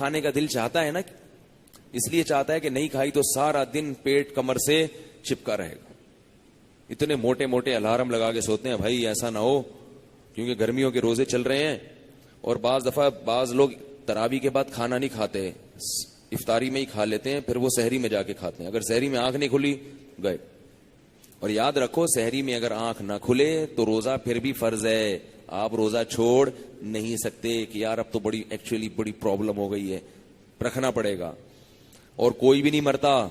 کھانے کا دل چاہتا ہے نا, اس لیے چاہتا ہے کہ نہیں کھائی تو سارا دن پیٹ کمر سے چپکا رہے گا. اتنے موٹے موٹے الارم لگا کے سوتے ہیں بھائی ایسا نہ ہو, کیونکہ گرمیوں کے روزے چل رہے ہیں. اور بعض دفعہ بعض لوگ تراویح کے بعد کھانا نہیں کھاتے, افطاری میں ہی کھا لیتے ہیں, پھر وہ سحری میں جا کے کھاتے ہیں. اگر سحری میں آنکھ نہیں کھلی گئے. اور یاد رکھو سحری میں اگر آنکھ نہ کھلے تو روزہ پھر بھی فرض ہے, آپ روزہ چھوڑ نہیں سکتے کہ یار اب تو ایکچولی بڑی پرابلم ہو گئی ہے, رکھنا پڑے گا. اور کوئی بھی نہیں مرتا,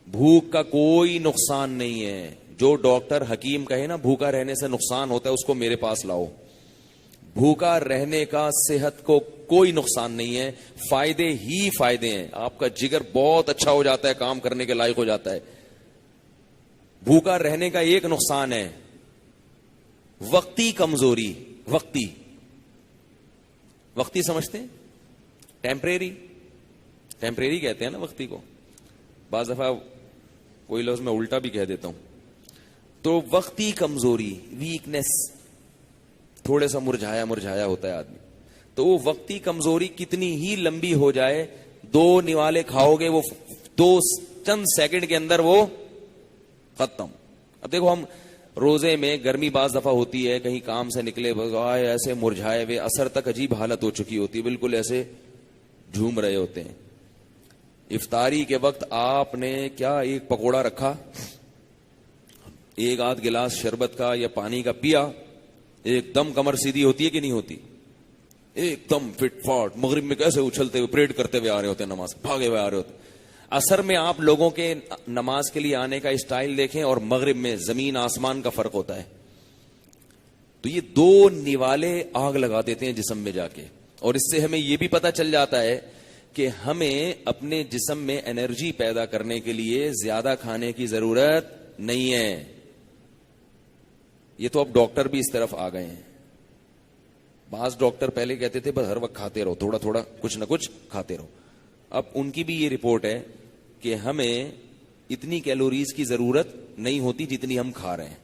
بھوک کا کوئی نقصان نہیں ہے. جو ڈاکٹر حکیم کہے نا بھوکا رہنے سے نقصان ہوتا ہے, اس کو میرے پاس لاؤ. بھوکا رہنے کا صحت کو کوئی نقصان نہیں ہے, فائدے ہی فائدے ہیں. آپ کا جگر بہت اچھا ہو جاتا ہے, کام کرنے کے لائق ہو جاتا ہے. بھوکا رہنے کا ایک نقصان ہے وقتی کمزوری. وقتی سمجھتے ہیں, ٹیمپریری کہتے ہیں نا وقتی کو. بعض دفعہ کوئی لفظ میں الٹا بھی کہہ دیتا ہوں. تو وقتی کمزوری, ویکنیس, تھوڑے سا مرجھایا ہوتا ہے آدمی. تو وہ وقتی کمزوری کتنی ہی لمبی ہو جائے, 2 نوالے کھاؤ گے وہ 2 چند سیکنڈ کے اندر وہ ختم. اب دیکھو ہم روزے میں گرمی بعض دفعہ ہوتی ہے, کہیں کام سے نکلے ایسے مرجھائے ہوئے, اثر تک عجیب حالت ہو چکی ہوتی ہے, بالکل ایسے جھوم رہے ہوتے ہیں. افطاری کے وقت آپ نے کیا ایک پکوڑا رکھا, ایک آدھ گلاس شربت کا یا پانی کا پیا, ایک دم کمر سیدھی ہوتی ہے کہ نہیں ہوتی؟ ایک دم فٹ فاٹ. مغرب میں کیسے اچھلتے ہوئے پریڈ کرتے ہوئے آ رہے ہوتے ہیں, نماز بھاگے ہوئے آ رہے ہوتے. اثر میں آپ لوگوں کے نماز کے لیے آنے کا اسٹائل دیکھیں اور مغرب میں زمین آسمان کا فرق ہوتا ہے. تو یہ 2 نوالے آگ لگا دیتے ہیں جسم میں جا کے. اور اس سے ہمیں یہ بھی پتہ چل جاتا ہے کہ ہمیں اپنے جسم میں انرجی پیدا کرنے کے لیے زیادہ کھانے کی ضرورت نہیں ہے. یہ تو اب ڈاکٹر بھی اس طرف آ گئے ہیں. بعض ڈاکٹر پہلے کہتے تھے بس ہر وقت کھاتے رہو, تھوڑا تھوڑا کچھ نہ کچھ کھاتے رہو. اب ان کی بھی یہ رپورٹ ہے کہ ہمیں اتنی کیلوریز کی ضرورت نہیں ہوتی جتنی ہم کھا رہے ہیں.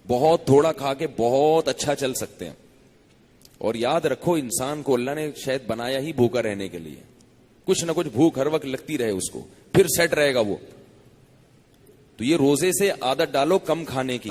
بہت تھوڑا کھا کے بہت اچھا چل سکتے ہیں. اور یاد رکھو انسان کو اللہ نے شاید بنایا ہی بھوکا رہنے کے لیے. کچھ نہ کچھ بھوک ہر وقت لگتی رہے اس کو, پھر سیٹ رہے گا وہ. تو یہ روزے سے عادت ڈالو کم کھانے کی.